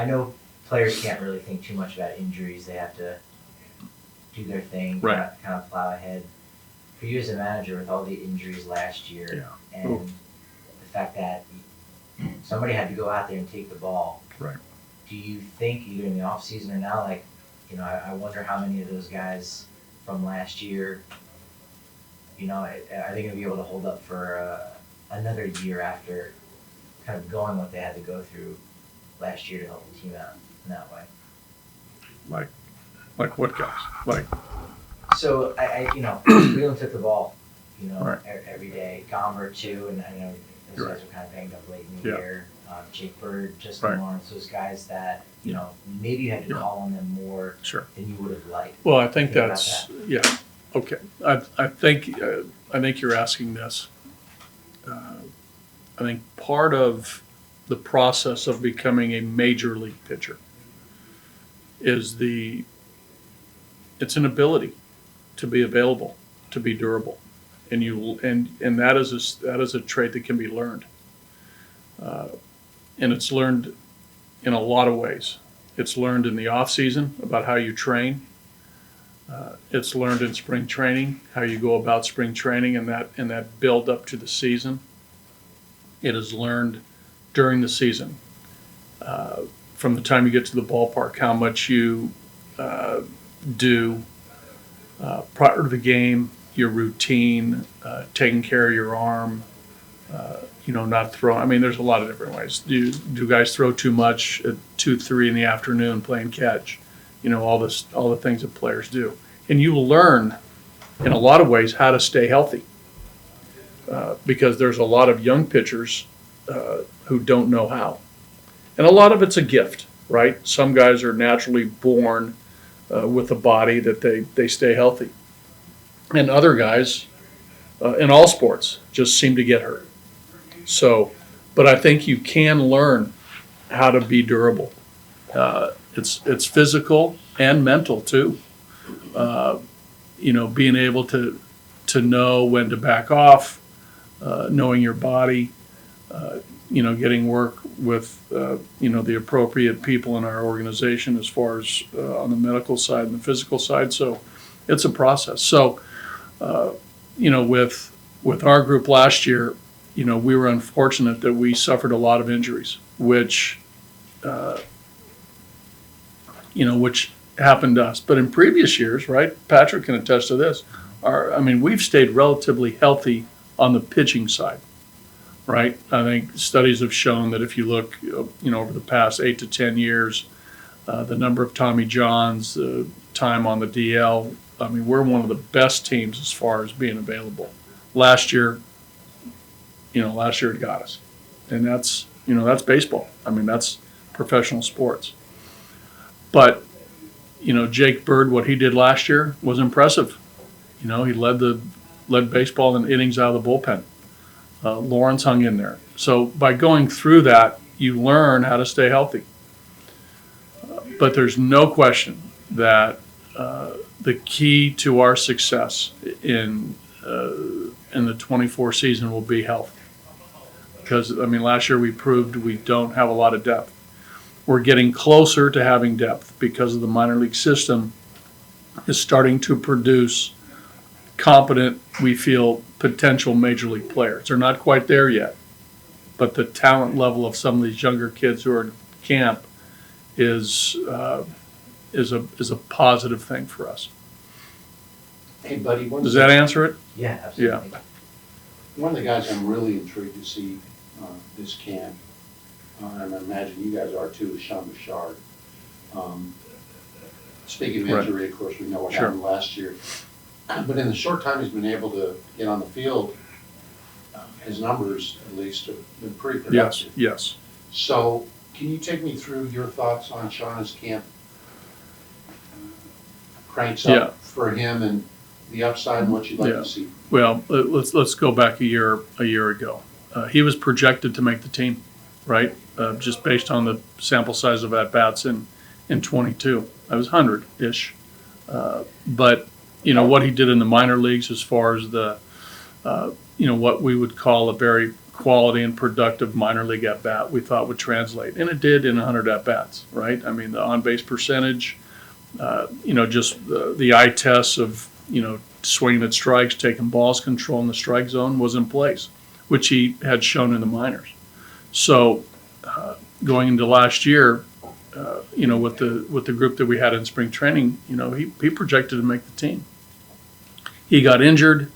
I know players can't really think too much about injuries. They have to do their thing, Right. kind of plow ahead. For you as a manager, with all the injuries last year, and Ooh. the fact that somebody had to go out there and take the ball, Right. do you think either in the off season or now, like, I wonder how many of those guys from last year, are they going to be able to hold up for another year after kind of going what they had to go through last year to help the team out in that way? Like what guys? Like, So Whelan took the ball, Right. every day. Gomber too, and I know those Right. guys were kind of banged up late in the Yeah. year. Jake Bird, Justin Right. Lawrence, those guys that maybe you had to Yeah. call on them more sure. than you would have liked. Well, I think Think about that's yeah. Okay. I think you're asking this. I think part of the process of becoming a major league pitcher is it's an ability to be available, to be durable, and that is a trait that can be learned, and it's learned in a lot of ways. It's learned in the off season about how you train. It's learned in spring training, how you go about spring training and that build up to the season. It is learned during the season, from the time you get to the ballpark, how much you do prior to the game, your routine, taking care of your arm, not throwing. I mean, there's a lot of different ways. Do guys throw too much at 2, 3 in the afternoon playing catch? All the things that players do. And you learn in a lot of ways how to stay healthy, because there's a lot of young pitchers who don't know how. And a lot of it's a gift, right? Some guys are naturally born with a body that they stay healthy. And other guys in all sports just seem to get hurt. So, but I think you can learn how to be durable. It's physical and mental too. Being able to know when to back off, knowing your body, getting work with the appropriate people in our organization as far as on the medical side and the physical side. So it's a process. So with our group last year, we were unfortunate that we suffered a lot of injuries, which happened to us. But in previous years, right, Patrick can attest to this, we've stayed relatively healthy on the pitching side, right? I think studies have shown that if you look, over the past 8 to 10 years, the number of Tommy Johns, time on the DL, we're one of the best teams as far as being available. Last year it got us. And that's baseball. That's professional sports. But Jake Bird, what he did last year was impressive. He led baseball in innings out of the bullpen. Lawrence hung in there. So by going through that, you learn how to stay healthy. But there's no question that the key to our success in the 24 season will be health. Because last year we proved we don't have a lot of depth. We're getting closer to having depth because of the minor league system is starting to produce competent, we feel, potential major league players. They're not quite there yet, but the talent level of some of these younger kids who are in camp is a positive thing for us. Hey, buddy. Does that answer it? Yeah, absolutely. Yeah. One of the guys I'm really intrigued to see this camp, and I imagine you guys are too, is Sean Bouchard. Speaking of Right. injury, of course, we know what Sure. happened last year. But in the short time he's been able to get on the field, his numbers, at least, have been pretty productive. Yes. So can you take me through your thoughts on Sean as camp cranks Yeah. up for him and the upside and what you'd like Yeah. to see? Well, let's go back a year ago. He was projected to make the team, right? Just based on the sample size of at bats in 22. I was 100-ish. But what he did in the minor leagues as far as the what we would call a very quality and productive minor league at bat we thought would translate, and it did in 100 at bats, right? I mean, the on base percentage, just the eye tests of swinging at strikes, taking balls, controlling the strike zone was in place, which he had shown in the minors. So going into last year, with the group that we had in spring training, he projected to make the team. He got injured.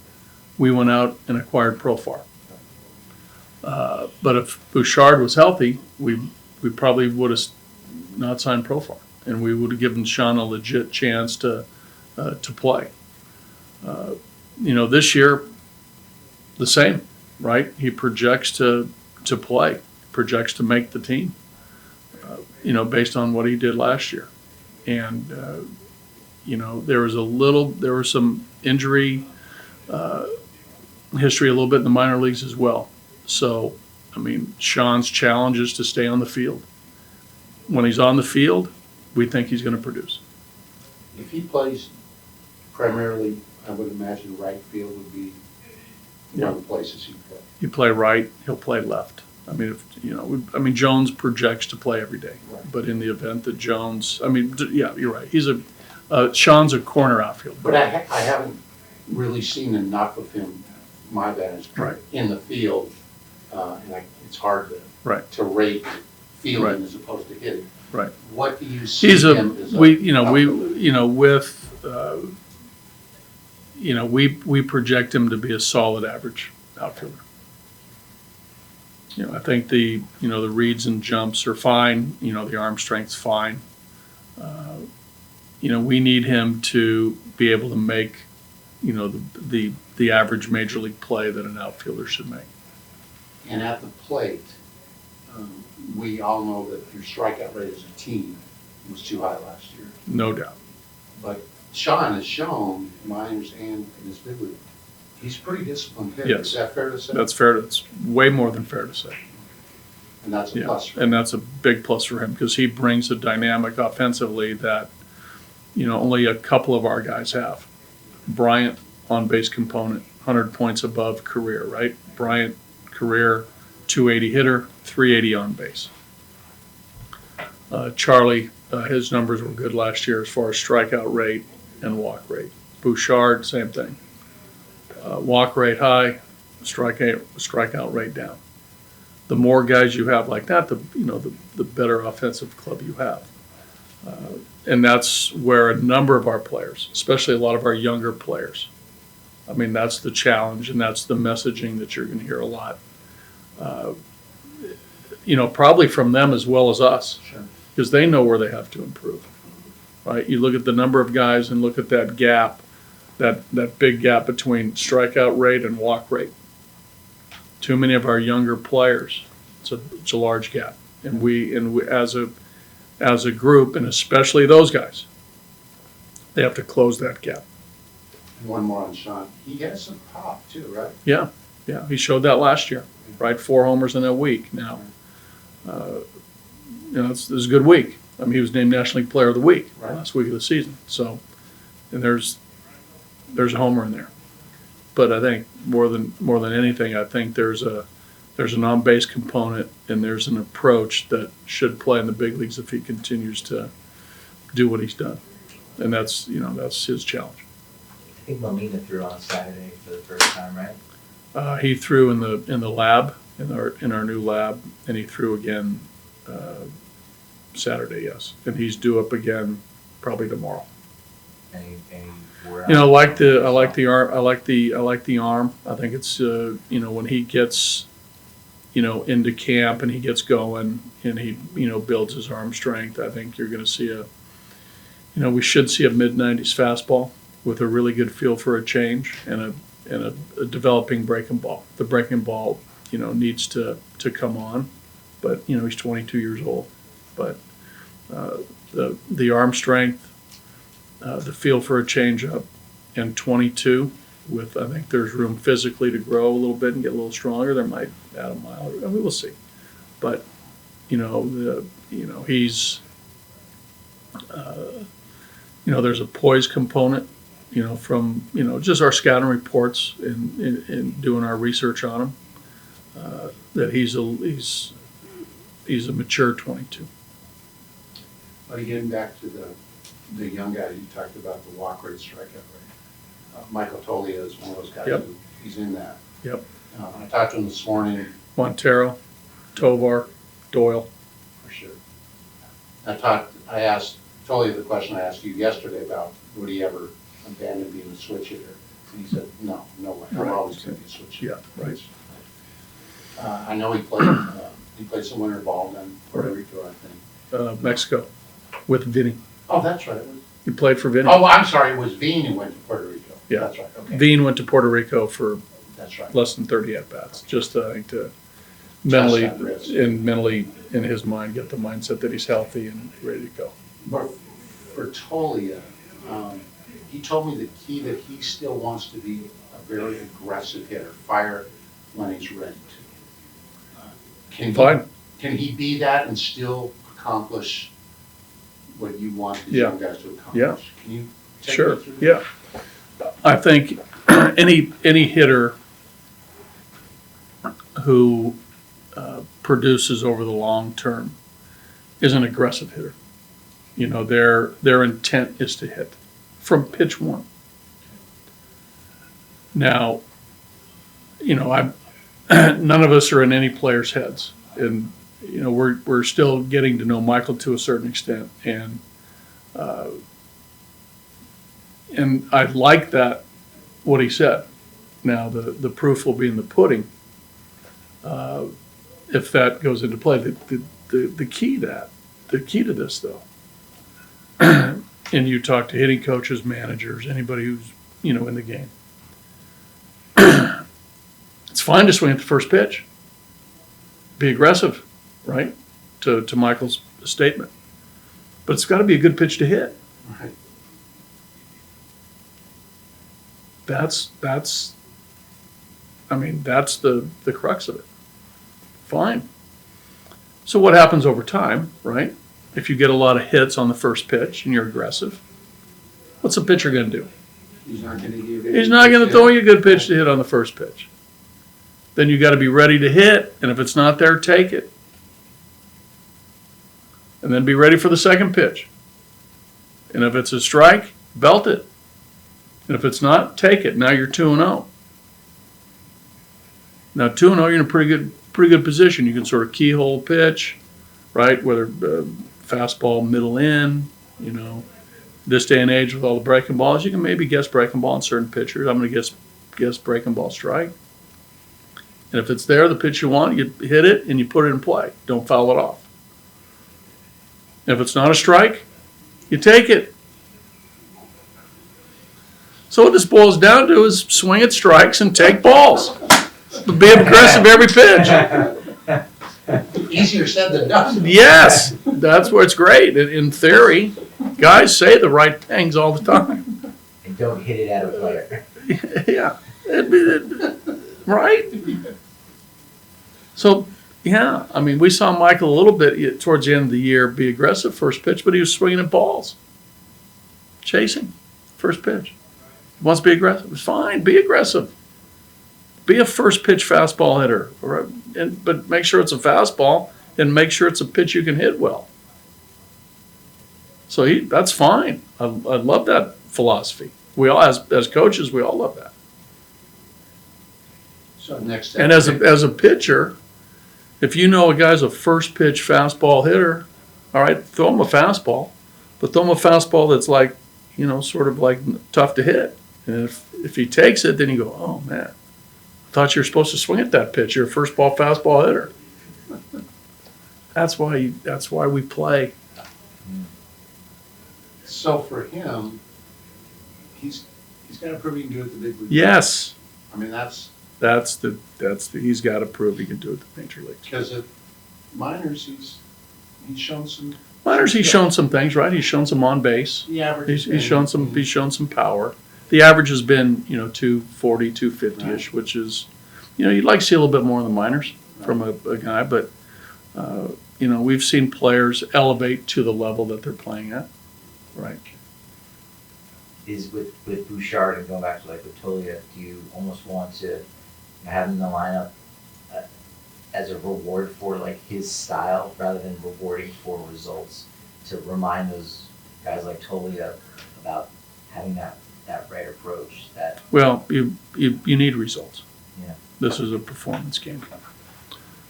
We went out and acquired Profar. But if Bouchard was healthy, we probably would have not signed Profar, and we would have given Sean a legit chance to play. This year, the same, right? He projects to play, projects to make the team, based on what he did last year. And, there was some injury history a little bit in the minor leagues as well. So, Sean's challenge is to stay on the field. When he's on the field, we think he's going to produce. If he plays primarily, I would imagine right field would be one of the places he'd play. You play right, he'll play left. Jones projects to play every day, Right. but in the event that Jones, you're right. He's Sean's a corner outfielder. But I haven't really seen enough of him, my vantage point, Right. in the field, it's hard Right. to rate fielding Right. as opposed to hitting. Right. What do you see He's him as we project him to be a solid average outfielder. I think the reads and jumps are fine. The arm strength's fine. We need him to be able to make, the average major league play that an outfielder should make. And at the plate, we all know that your strikeout rate as a team was too high last year. No doubt. But Sean has shown, in my understanding, in this big league, he's a pretty disciplined hitter. Yes. Is that fair to say? That's fair. That's way more than fair to say. And that's a plus for him. And that's a big plus for him because he brings a dynamic offensively that, only a couple of our guys have. Bryant, on-base component, 100 points above career, right? Bryant, career, 280 hitter, 380 on base. Charlie, his numbers were good last year as far as strikeout rate and walk rate. Bouchard, same thing. Walk rate high, strikeout rate down. The more guys you have like that, the better offensive club you have. And that's where a number of our players, especially a lot of our younger players, that's the challenge and that's the messaging that you're going to hear a lot. Probably from them as well as us, Sure. because they know where they have to improve, right? You look at the number of guys and look at that gap, that big gap between strikeout rate and walk rate. Too many of our younger players, it's a large gap, and we as a group, and especially those guys, they have to close that gap. And one more on Sean. He has some pop too, right? Yeah, he showed that last year, right? 4 homers in a week. Now, this is a good week. He was named National League Player of the Week last week of the season. So, and there's a homer in there. But I think more than anything, I think there's an on-base component and there's an approach that should play in the big leagues if he continues to do what he's done, and that's his challenge. I think Molina threw on Saturday for the first time, right? He threw in the lab in our new lab, and he threw again Saturday, yes, and he's due up again probably tomorrow. I like the arm. I think it's when he gets into camp and he gets going and he builds his arm strength. I think you're going to see we should see a mid-90s fastball with a really good feel for a change and a developing breaking ball. The breaking ball needs to come on, but he's 22 years old. But the arm strength. The feel for a changeup, and 22 with, I think there's room physically to grow a little bit and get a little stronger. There might add a mile. We'll see. But, he's, there's a poise component, from, just our scouting reports and doing our research on him. that he's a mature 22. But again, back to the young guy you talked about, the walk rate, strikeout rate. Michael Tolia is one of those guys Yep. he's in that. Yep. I talked to him this morning. Montero, Tovar, Doyle. For sure. I asked Tolia the question I asked you yesterday about would he ever abandon being a switch hitter? And he said, no way. I'm Right. always going to be a switch hitter. Yeah, right. I know he played some winter ball down in Puerto Right. Rico, I think. Mexico, with Vinny. Oh, that's right. He played for Vinny. Oh, I'm sorry. It was Veen who went to Puerto Rico. Yeah. That's right. Okay. Veen went to Puerto Rico for That's right. less than 30 at-bats, just I think to mentally that risk. mentally in his mind get the mindset that he's healthy and ready to go. But for Tolia, he told me the key that he still wants to be a very aggressive hitter, fire when he's ready to. Fine. Can he be that and still accomplish what you want these Yeah. young guys to accomplish? Yeah. Can you take Sure. me through that? Yeah. I think any hitter who produces over the long term is an aggressive hitter. You know, their intent is to hit from pitch one. Now, you know, none of us are in any player's heads, and you know we're still getting to know Michael to a certain extent, and I like that what he said. Now the proof will be in the pudding if that goes into play. The key to this though, and you talk to hitting coaches, managers, anybody who's in the game. It's fine to swing at the first pitch. Be aggressive, right? To Michael's statement. But it's got to be a good pitch to hit. Right. That's the crux of it. Fine. So what happens over time, right? If you get a lot of hits on the first pitch and you're aggressive, what's a pitcher going to do? He's not going to give it. He's not going to throw you a good pitch to hit on the first pitch. Then you got to be ready to hit, and if it's not there, take it. And then be ready for the second pitch. And if it's a strike, belt it. And if it's not, take it. Now you're 2-0. Now 2-0, you're in a pretty good position. You can sort of keyhole pitch, right? Whether fastball, middle in, this day and age with all the breaking balls, you can maybe guess breaking ball on certain pitchers. I'm going to guess breaking ball strike. And if it's there, the pitch you want, you hit it and you put it in play. Don't foul it off. And if it's not a strike, you take it. So what this boils down to is swing at strikes and take balls. But be aggressive every pitch. Easier said than done. Yes, that's where it's great. In theory, guys say the right things all the time. And don't hit it at a player. Yeah. Right? So, yeah, we saw Michael a little bit towards the end of the year be aggressive first pitch, but he was swinging at balls. Chasing first pitch. He wants to be aggressive. It's fine. Be aggressive. Be a first pitch fastball hitter. But make sure it's a fastball and make sure it's a pitch you can hit well. So that's fine. I love that philosophy. We all, as coaches, we all love that. So next step. And as a pitcher, if you know a guy's a first pitch fastball hitter, all right, throw him a fastball, but throw him a fastball that's like, sort of like tough to hit. And if he takes it, then you go, oh man, I thought you were supposed to swing at that pitch. You're a first ball fastball hitter. That's why we play. So for him, he's got to prove he can do it at the big league. Yes. That's He's got to prove he can do it at the major leagues. because at minors he's shown some. Minors, he's shown some things, right? He's shown some on base. The average. He's shown some power. The average has been 240, 250-ish, which is you'd like to see a little bit more in the minors from a guy, but we've seen players elevate to the level that they're playing at. Right. Is with Bouchard and going back to like with Tolia, do you almost want to have him in the lineup as a reward for like his style rather than rewarding for results, to remind those guys like Tolia about having that right approach. That Well, you need results. Yeah. This is a performance game.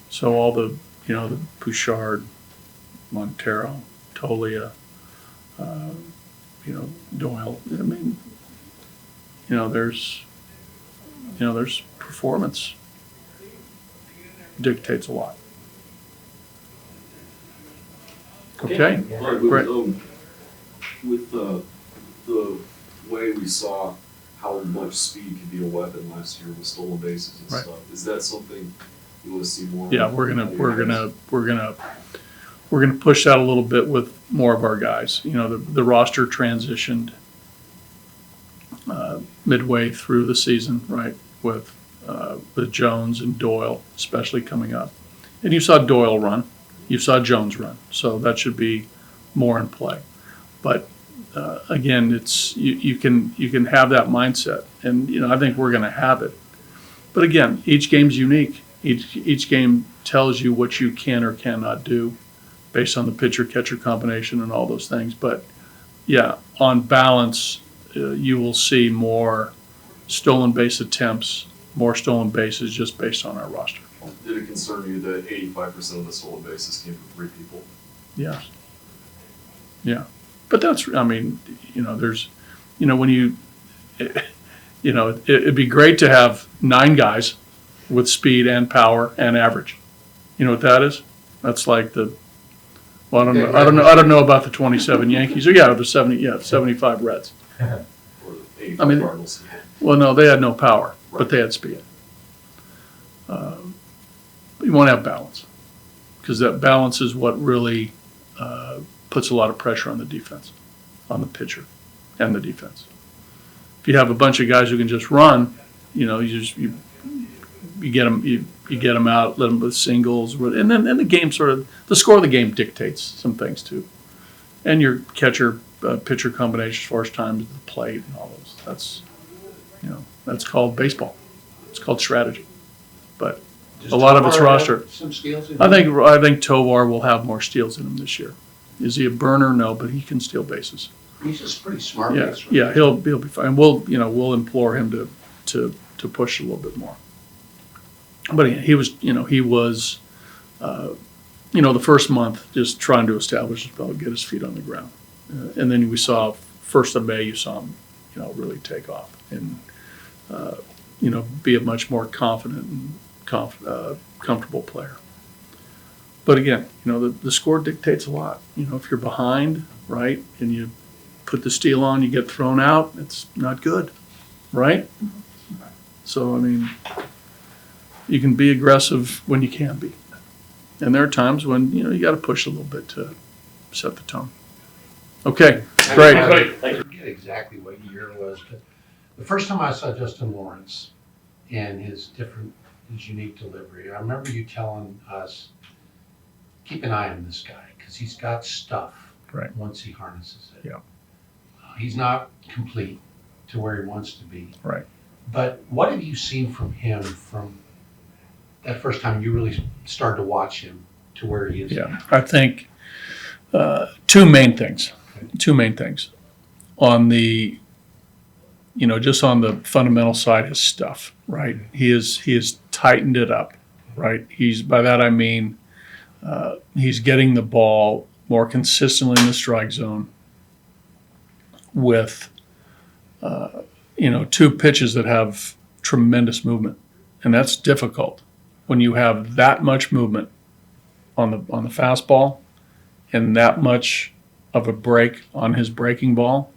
So all the the Bouchard, Montero, Tolia, Doyle. I mean, there's performance dictates a lot. Okay. Yeah. All right, Great. with the way we saw how much speed could be a weapon last year with stolen bases and Right. stuff, is that something you want to see more? Yeah, we're gonna push that a little bit with more of our guys. The roster transitioned midway through the season, right? With Jones and Doyle, especially coming up, and you saw Doyle run, you saw Jones run, so that should be more in play. But again, it's you can have that mindset, and I think we're going to have it. But again, each game's unique. Each game tells you what you can or cannot do based on the pitcher-catcher combination and all those things. But yeah, on balance, you will see more stolen base attempts, more stolen bases just based on our roster. Did it concern you that 85% of the stolen bases came from 3 people? Yeah. Yeah. But that's, there's, when it'd be great to have 9 guys with speed and power and average. You know what that is? That's like I don't know about the 27 Yankees. Or the 75 Reds. Or the 85 Cardinals? Well, no, they had no power, but they had speed. You want to have balance, because that balance is what really puts a lot of pressure on the defense, on the pitcher, and the defense. If you have a bunch of guys who can just run, you get them out, let them with singles, and then the game the score of the game dictates some things too, and your catcher pitcher combination as far as time to the plate and all those. That's called baseball. It's called strategy, but Does a lot of it's Tovar roster. have some steals in I him? think Tovar will have more steals in him this year. Is he a burner? No, but he can steal bases. He's just pretty smart. Yeah, base runner. yeah, he'll be fine. We'll implore him to push a little bit more. But he was the first month just trying to establish himself, get his feet on the ground, and then we saw 1st of May you saw him really take off and be a much more confident and comfortable player. But again, the score dictates a lot. If you're behind, right, and you put the steal on, you get thrown out, it's not good, right? So, you can be aggressive when you can be. And there are times when, you got to push a little bit to set the tone. Okay, great. I forget exactly what year it was, but the first time I saw Justin Lawrence and his unique delivery, I remember you telling us, keep an eye on this guy, because he's got stuff Right. once he harnesses it. Yeah. He's not complete to where he wants to be. Right. But what have you seen from him from that first time you really started to watch him to where he is Yeah, now? I think two main things. On the, just on the fundamental side, his stuff, right? He has tightened it up, right? By that I mean he's getting the ball more consistently in the strike zone with, 2 pitches that have tremendous movement, and that's difficult when you have that much movement on the fastball and that much of a break on his breaking ball,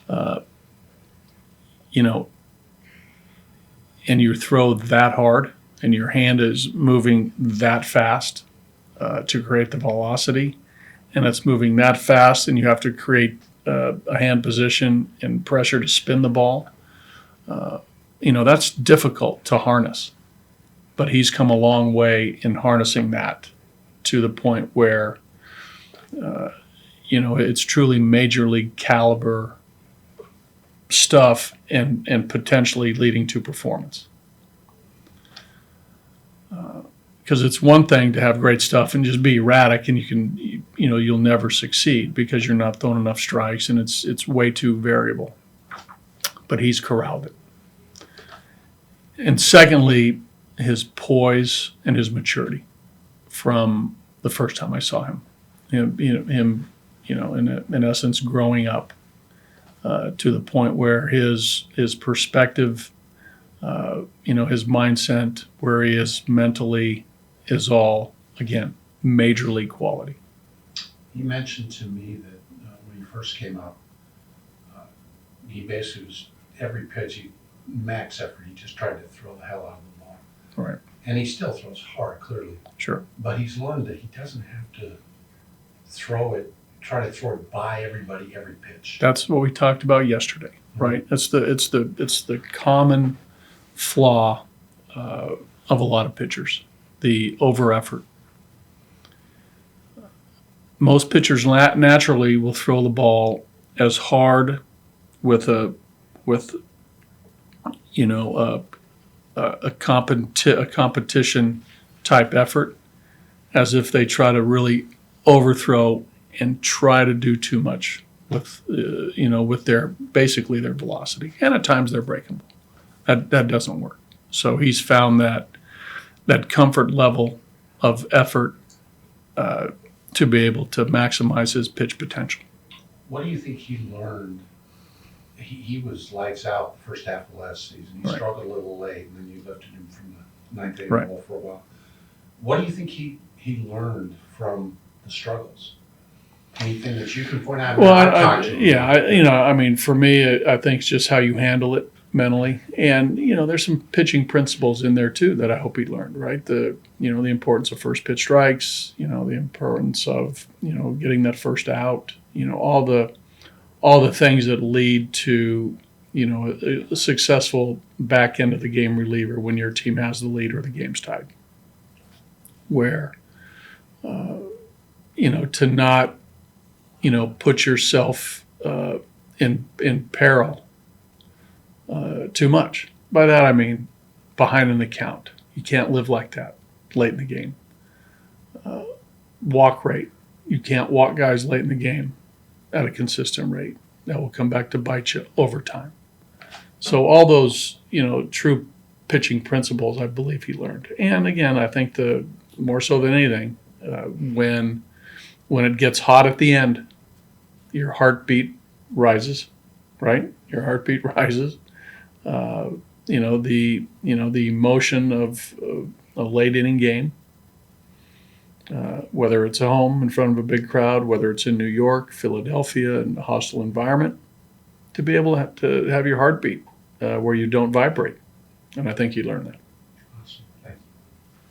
and you throw that hard and your hand is moving that fast to create the velocity, and it's moving that fast and you have to create a hand position and pressure to spin the ball. That's difficult to harness, but he's come a long way in harnessing that to the point where, it's truly major league caliber stuff and potentially leading to performance. Because it's one thing to have great stuff and just be erratic, and you'll never succeed because you're not throwing enough strikes and it's way too variable. But he's corralled it. And secondly, his poise and his maturity from the first time I saw him. Him, in essence, growing up to the point where his perspective, his mindset, where he is mentally, is all, again, major league quality. You mentioned to me that when you first came up, he basically was every pitch, max effort, he just tried to throw the hell out of the ball. Right. And he still throws hard, clearly. Sure. But he's learned that he doesn't have to try to throw it by everybody every pitch. That's what we talked about yesterday, right? It's the common flaw of a lot of pitchers, the over effort. Most pitchers naturally will throw the ball as hard with a competition type effort as if they try to really overthrow and try to do too much with their velocity, and at times they're breakable. That doesn't work. So he's found that comfort level of effort to be able to maximize his pitch potential. What do you think he learned? He was lights out the first half of last season. He Right. struggled a little late, and then you lifted him from the ninth inning Right. ball for a while. What do you think he learned from the struggles? Anything that you can point out? For me, I think it's just how you handle it mentally, and there's some pitching principles in there too that I hope he learned. Right, the importance of first pitch strikes, the importance of getting that first out, all the things that lead to a successful back end of the game reliever when your team has the lead or the game's tied, where to not put yourself in peril too much. By that I mean behind in the count. You can't live like that late in the game. Walk rate. You can't walk guys late in the game at a consistent rate. That will come back to bite you over time. So all those, true pitching principles, I believe he learned. And again, I think the more so than anything, when it gets hot at the end, your heartbeat rises, right? Your heartbeat rises. The emotion of a late inning game, whether it's at home in front of a big crowd, whether it's in New York, Philadelphia, in a hostile environment, to be able to have your heartbeat where you don't vibrate. And I think you learn that. Awesome. Thank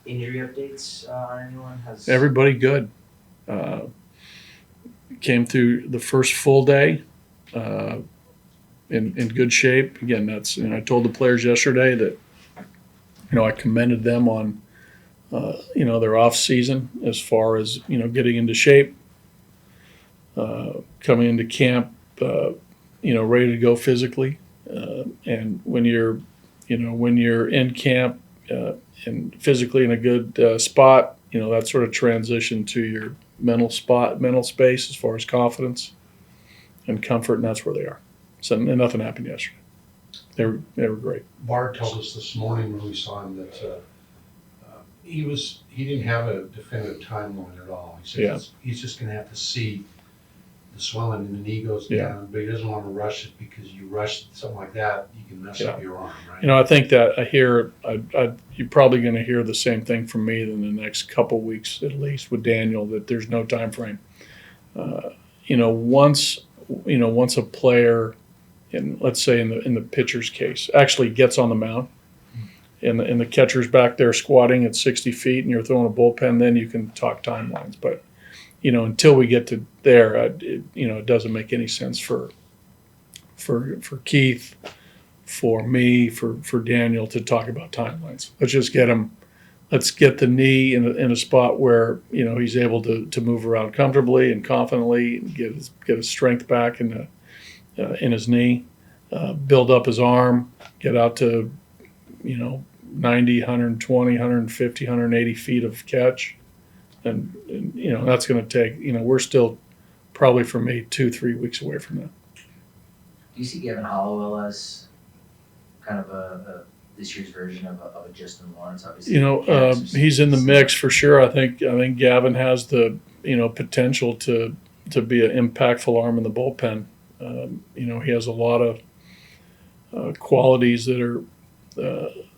you. Injury updates on anyone? Everybody good. Came through the first full day in good shape. Again, I told the players yesterday that I commended them on their off season as far as getting into shape, coming into camp, ready to go physically, and when you're in camp and physically in a good spot, that sort of transition to your mental space as far as confidence and comfort, and that's where they are. So, and nothing happened yesterday. They were great. Bart told us this morning when we saw him that he didn't have a definitive timeline at all. He said he's just going to have to see the swelling in the knee goes down, but he doesn't want to rush it because you rush something like that, you can mess up your arm, right? I think that you're probably going to hear the same thing from me in the next couple weeks, at least with Daniel, that there's no time frame. Once a player, let's say in the pitcher's case, actually gets on the mound, and the catcher's back there squatting at 60 feet, and you're throwing a bullpen, then you can talk timelines. But until we get to there, it doesn't make any sense for Keith, for me, for Daniel to talk about timelines. Let's just get him. Let's get the knee in a spot where he's able to move around comfortably and confidently, and get his strength back in his knee, build up his arm, get out to 90, 120, 150, 180 feet of catch. And that's going to take, we're still probably for me 2-3 weeks away from that. Do you see Gavin Hollowell as kind of a this year's version of a Justin Lawrence? Obviously, He's in the mix for sure. I think Gavin has the potential to be an impactful arm in the bullpen. He has a lot of qualities that are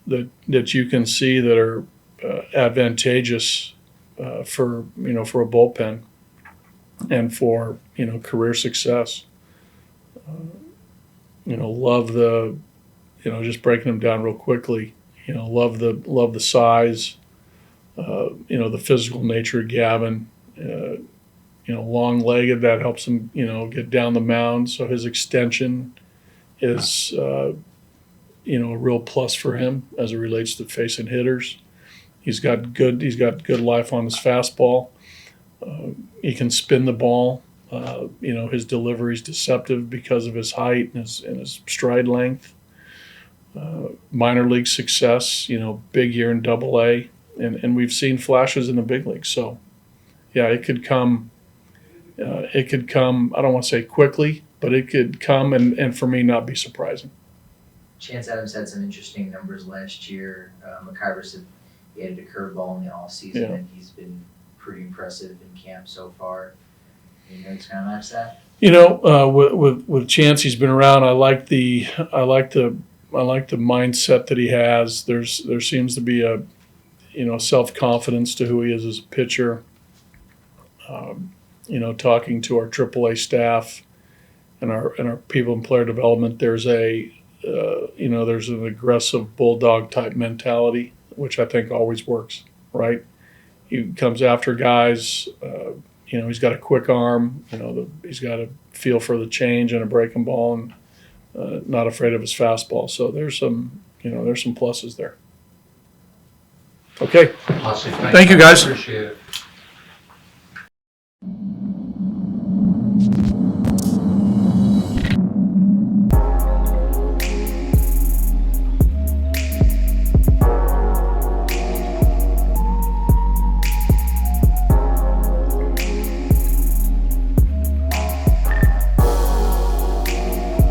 that you can see that are advantageous for a bullpen and for career success. Love the just breaking them down real quickly. Love the size. The physical nature of Gavin. Long-legged, that helps him get down the mound. So his extension is a real plus for him as it relates to facing hitters. He's got good life on his fastball. He can spin the ball. His delivery is deceptive because of his height and his stride length. Minor league success, big year in Double-A, and we've seen flashes in the big leagues. So, yeah, it could come. I don't want to say quickly, but it could come and for me not be surprising. Chance Adams had some interesting numbers last year. McIver said he added a curveball in the offseason, and he's been pretty impressive in camp so far. You know, it's kind of match that. With Chance, he's been around. I like the mindset that he has. There seems to be a self-confidence to who he is as a pitcher. Talking to our AAA staff and our people in player development, there's there's an aggressive bulldog type mentality, which I think always works, right? He comes after guys. He's got a quick arm. He's got a feel for the change and a breaking ball, and not afraid of his fastball. So there's some pluses there. Okay. Awesome. Thank you, guys. Appreciate it.